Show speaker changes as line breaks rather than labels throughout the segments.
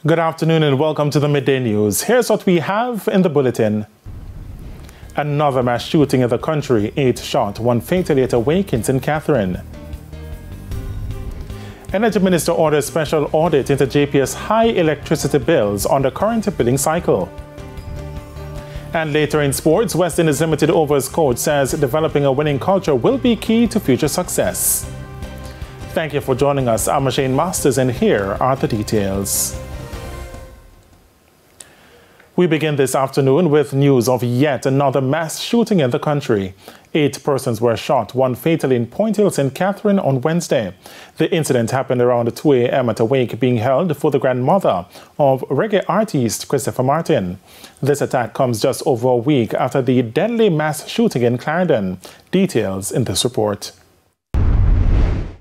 Good afternoon and welcome to the Midday News. Here's what we have in the bulletin. Another mass shooting in the country, 8 shot, 1 fatally at a wake in St. Catherine. Energy Minister orders special audit into JPS high electricity bills on the current billing cycle. And later in sports, West Indies Limited Overs coach says developing a winning culture will be key to future success. Thank you for joining us. I'm Shane Masters and here are the details. We begin this afternoon with news of yet another mass shooting in the country. 8 persons were shot, 1 fatally in Point Hill, St. Catherine on Wednesday. The incident happened around 2 a.m. at a wake being held for the grandmother of reggae artist Christopher Martin. This attack comes just over a week after the deadly mass shooting in Clarendon. Details in this report.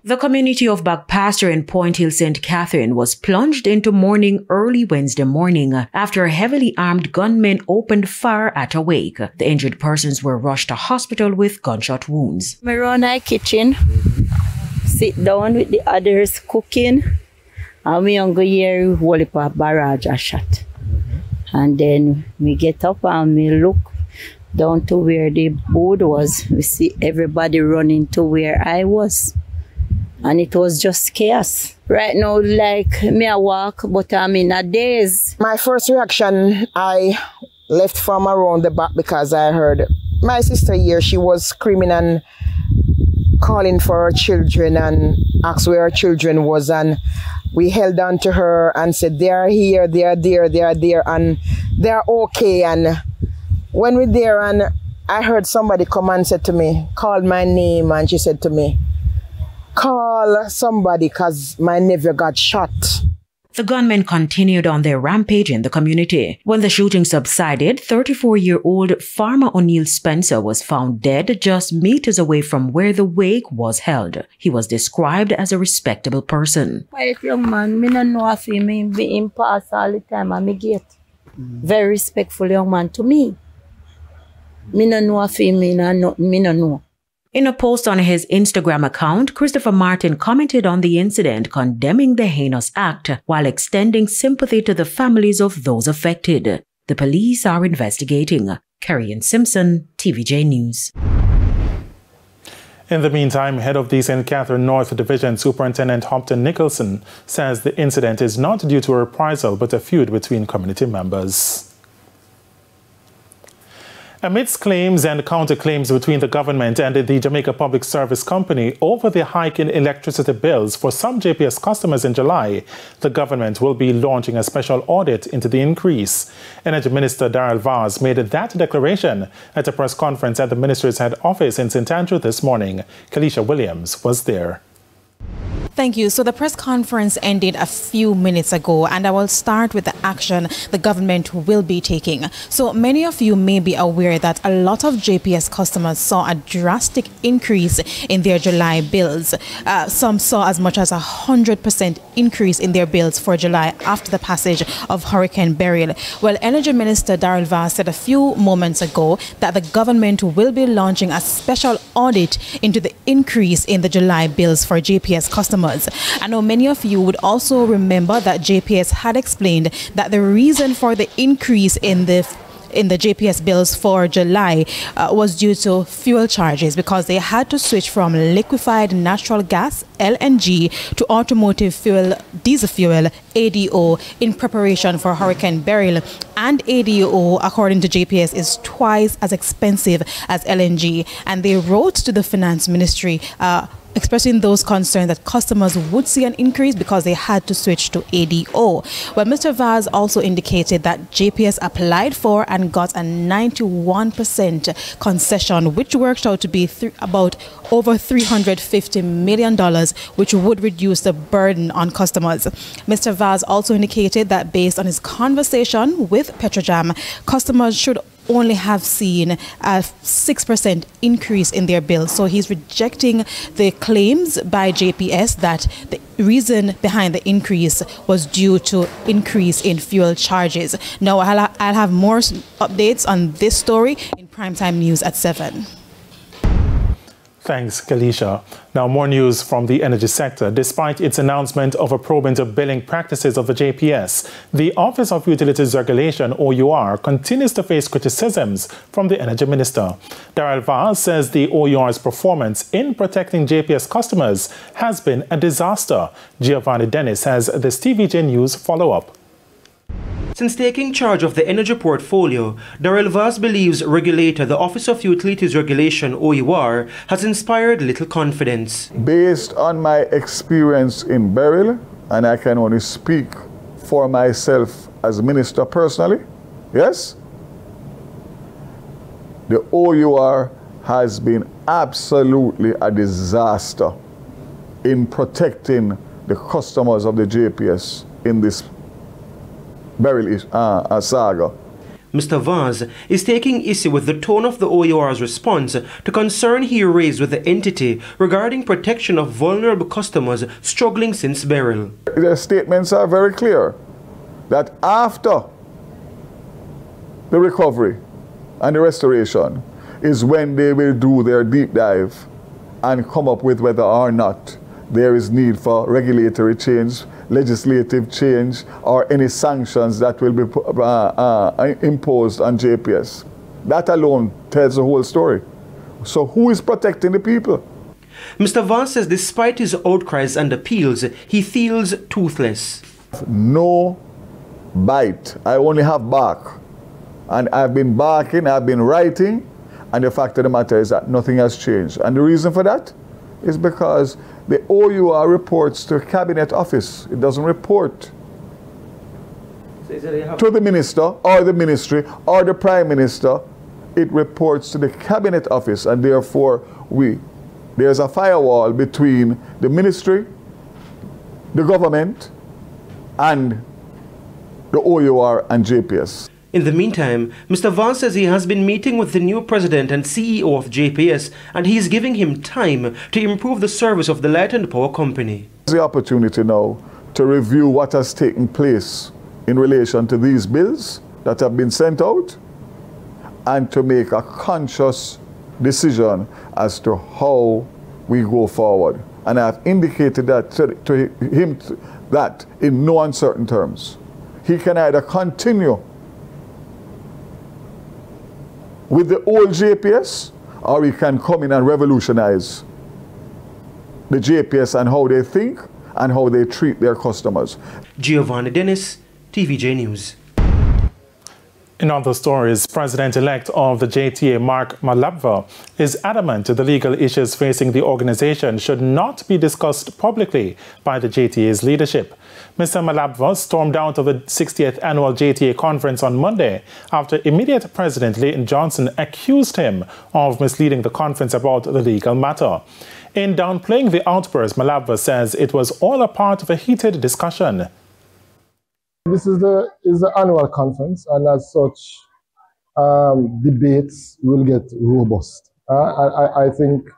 The community of Backpasture in Point Hill, St. Catherine was plunged into mourning early Wednesday morning after heavily armed gunmen opened fire at a wake. The injured persons were rushed to hospital with gunshot wounds.
I run our kitchen, sit down with the others cooking, and we go here whole heap of barrage a shot. And then we get up and we look down to where the board was. We see everybody running to where I was. And it was just chaos. Right now, like me I walk, but I'm in a daze.
My first reaction, I left from around the back because I heard my sister here, she was screaming and calling for her children and asked where her children was. And we held on to her and said, they are here, they are there, they are there, and they are okay. And when we're there, and I heard somebody come and said to me, called my name, and she said to me, call somebody because my nephew got shot.
The gunmen continued on their rampage in the community. When the shooting subsided, 34-year-old Farmer O'Neill Spencer was found dead just meters away from where the wake was held. He was described as a respectable person.
Quiet young man, me no know if me be in pass all the time and me get. Very respectful young man to me. Me no know if me no know.
In a post on his Instagram account, Christopher Martin commented on the incident, condemning the heinous act while extending sympathy to the families of those affected. The police are investigating. Kerry-Ann Simpson, TVJ News.
In the meantime, head of the St. Catherine North Division Superintendent Hopton Nicholson says the incident is not due to a reprisal but a feud between community members. Amidst claims and counterclaims between the government and the Jamaica Public Service Company over the hike in electricity bills for some JPS customers in July, the government will be launching a special audit into the increase. Energy Minister Darrell Vaz made that declaration at a press conference at the ministry's head office in St. Andrew this morning. Kalisha Williams was there.
Thank you. So the press conference ended a few minutes ago, and I will start with the action the government will be taking. So many of you may be aware that a lot of JPS customers saw a drastic increase in their July bills. Some saw as much as 100% increase in their bills for July after the passage of Hurricane Beryl. Well, Energy Minister Darrell Vaz said a few moments ago that the government will be launching a special audit into the increase in the July bills for JPS customers. I know many of you would also remember that JPS had explained that the reason for the increase in the JPS bills for July was due to fuel charges, because they had to switch from liquefied natural gas, LNG, to automotive fuel, diesel fuel, ADO, in preparation for Hurricane Beryl. And ADO, according to JPS, is twice as expensive as LNG. And they wrote to the Finance Ministry expressing those concerns that customers would see an increase because they had to switch to ADO. Well, Mr. Vaz also indicated that JPS applied for and got a 91% concession, which worked out to be about over $350 million, which would reduce the burden on customers. Mr. Vaz also indicated that based on his conversation with Petrojam, customers should only have seen a 6% increase in their bills. So he's rejecting the claims by JPS that the reason behind the increase was due to increase in fuel charges. Now, I'll have more updates on this story in Primetime News at 7.
Thanks, Kalisha. Now, more news from the energy sector. Despite its announcement of a probe into billing practices of the JPS, the Office of Utilities Regulation, OUR, continues to face criticisms from the Energy Minister. Darrell Vaz says the OUR's performance in protecting JPS customers has been a disaster. Giovanni Dennis has this TVJ News follow-up.
Since taking charge of the energy portfolio, Darrell Vaz believes regulator, the Office of Utilities Regulation, OUR, has inspired little confidence.
Based on my experience in Beryl, and I can only speak for myself as minister personally, yes, the OUR has been absolutely a disaster in protecting the customers of the JPS in this Beryl saga.
Mr. Vaz is taking issue with the tone of the OUR's response to concern he raised with the entity regarding protection of vulnerable customers struggling since Beryl.
Their statements are very clear that after the recovery and the restoration is when they will do their deep dive and come up with whether or not there is need for regulatory change, legislative change, or any sanctions that will be imposed on JPS. That alone tells the whole story. So who is protecting the people?
Mr. Vaz says despite his outcries and appeals, he feels toothless.
No bite. I only have bark. And I've been barking, I've been writing, and the fact of the matter is that nothing has changed. And the reason for that is because the OUR reports to Cabinet Office. It doesn't report to the minister or the ministry or the Prime Minister. It reports to the Cabinet Office, and therefore there's a firewall between the ministry, the government, and the OUR and JPS.
In the meantime, Mr. Vaz says he has been meeting with the new president and CEO of JPS, and he is giving him time to improve the service of the Light and Power Company.
The opportunity now to review what has taken place in relation to these bills that have been sent out and to make a conscious decision as to how we go forward. And I've indicated that to him that in no uncertain terms. He can either continue with the old JPS, or we can come in and revolutionize the JPS and how they think and how they treat their customers.
Giovanni Dennis, TVJ News.
In other stories, President-elect of the JTA, Mark Malaba, is adamant the legal issues facing the organization should not be discussed publicly by the JTA's leadership. Mr. Malaba stormed out of the 60th annual JTA conference on Monday after immediate President Leighton Johnson accused him of misleading the conference about the legal matter. In downplaying the outburst, Malaba says it was all a part of a heated discussion.
This is the annual conference, and as such, debates will get robust. I think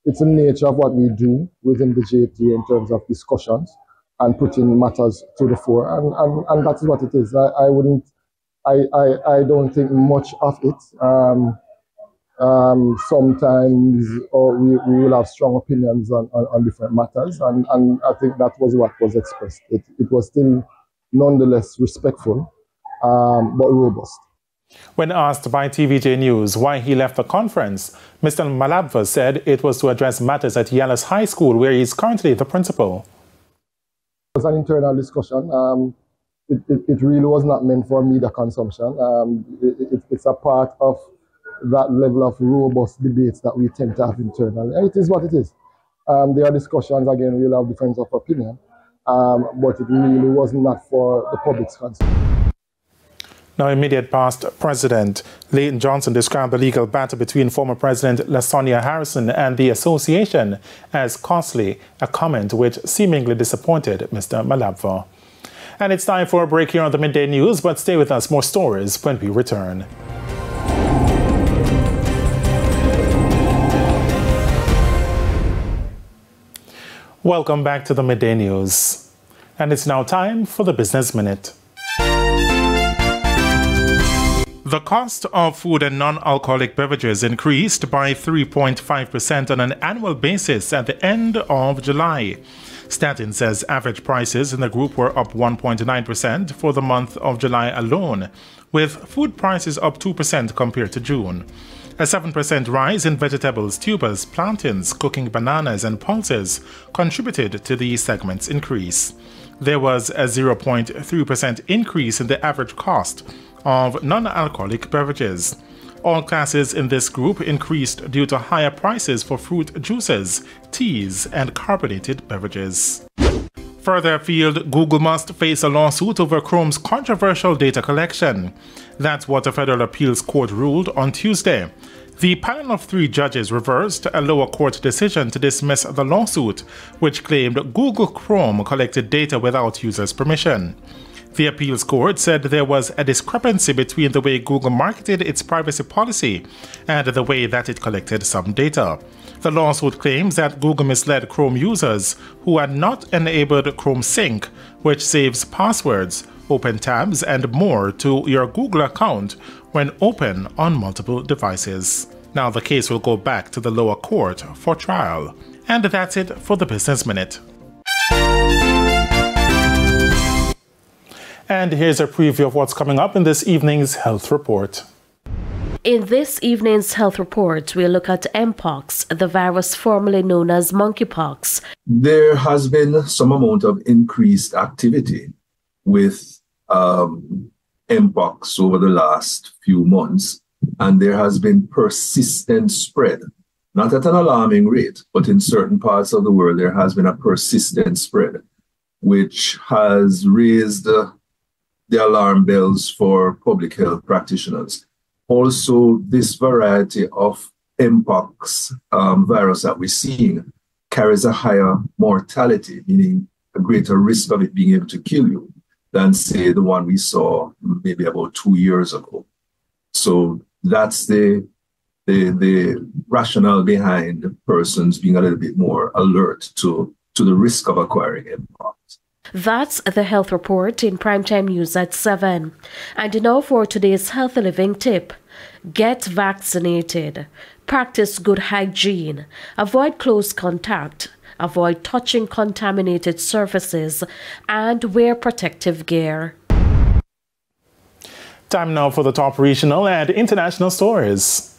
it's the nature of what we do within the JTA in terms of discussions and putting matters to the fore, and that's what it is. I don't think much of it. Sometimes we will have strong opinions on different matters, and I think that was what was expressed. It was still nonetheless respectful, but robust.
When asked by TVJ News why he left the conference, Mr. Malaba said it was to address matters at Yellis High School, where he is currently the principal.
It was an internal discussion. It really was not meant for media consumption. It's a part of that level of robust debates that we tend to have internally. And it is what it is. There are discussions, again, we'll have difference of opinion, but it really was not for the public's concern.
Now, immediate past President Leighton Johnson described the legal battle between former President LaSonia Harrison and the association as costly, a comment which seemingly disappointed Mr. Malaba. And it's time for a break here on the Midday News, but stay with us, more stories when we return. Welcome back to the Midday News. And it's now time for the Business Minute. The cost of food and non-alcoholic beverages increased by 3.5% on an annual basis at the end of July. Statin says average prices in the group were up 1.9% for the month of July alone, with food prices up 2% compared to June. A 7% rise in vegetables, tubers, plantains, cooking bananas and pulses contributed to the segment's increase. There was a 0.3% increase in the average cost of non-alcoholic beverages. All classes in this group increased due to higher prices for fruit juices, teas, and carbonated beverages. Further afield, Google must face a lawsuit over Chrome's controversial data collection. That's what a federal appeals court ruled on Tuesday. The panel of 3 judges reversed a lower court decision to dismiss the lawsuit, which claimed Google Chrome collected data without users' permission. The appeals court said there was a discrepancy between the way Google marketed its privacy policy and the way that it collected some data. The lawsuit claims that Google misled Chrome users who had not enabled Chrome Sync, which saves passwords, open tabs, and more to your Google account when open on multiple devices. Now the case will go back to the lower court for trial. And that's it for the Business Minute. And here's a preview of what's coming up in this evening's Health Report.
In this evening's Health Report, we'll look at Mpox, the virus formerly known as monkeypox.
There has been some amount of increased activity with Mpox over the last few months, and there has been persistent spread. Not at an alarming rate, but in certain parts of the world, there has been a persistent spread, which has raised the alarm bells for public health practitioners. Also, this variety of Mpox virus that we're seeing carries a higher mortality, meaning a greater risk of it being able to kill you than, say, the one we saw maybe about 2 years ago. So that's the rationale behind persons being a little bit more alert to the risk of acquiring Mpox.
That's the Health Report in Primetime News at 7. And now for today's Healthy Living tip. Get vaccinated. Practice good hygiene. Avoid close contact. Avoid touching contaminated surfaces. And wear protective gear.
Time now for the top regional and international stories.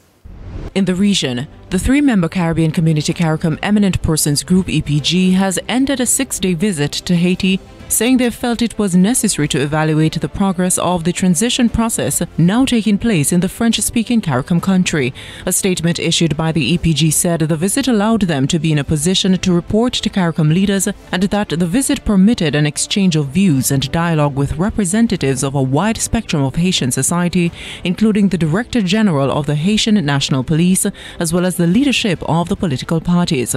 In the region, the 3-member Caribbean Community CARICOM Eminent Persons Group EPG has ended a 6-day visit to Haiti, saying they felt it was necessary to evaluate the progress of the transition process now taking place in the French-speaking CARICOM country. A statement issued by the EPG said the visit allowed them to be in a position to report to CARICOM leaders and that the visit permitted an exchange of views and dialogue with representatives of a wide spectrum of Haitian society, including the Director General of the Haitian National Police, as well as the leadership of the political parties.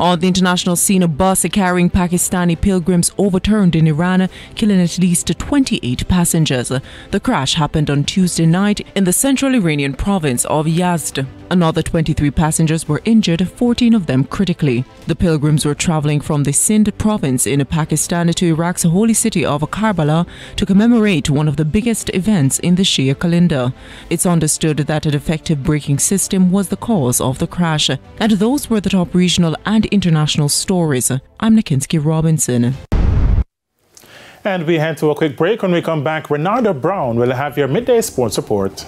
On the international scene, a bus carrying Pakistani pilgrims overturned in Iran, killing at least 28 passengers. The crash happened on Tuesday night in the central Iranian province of Yazd. Another 23 passengers were injured, 14 of them critically. The pilgrims were traveling from the Sindh province in Pakistan to Iraq's holy city of Karbala to commemorate one of the biggest events in the Shia calendar. It's understood that a defective braking system was the cause of the crash. And those were the top regional and international stories. I'm Nakinsky Robinson.
And we head to a quick break. When we come back, Renardo Brown will have your midday sports report.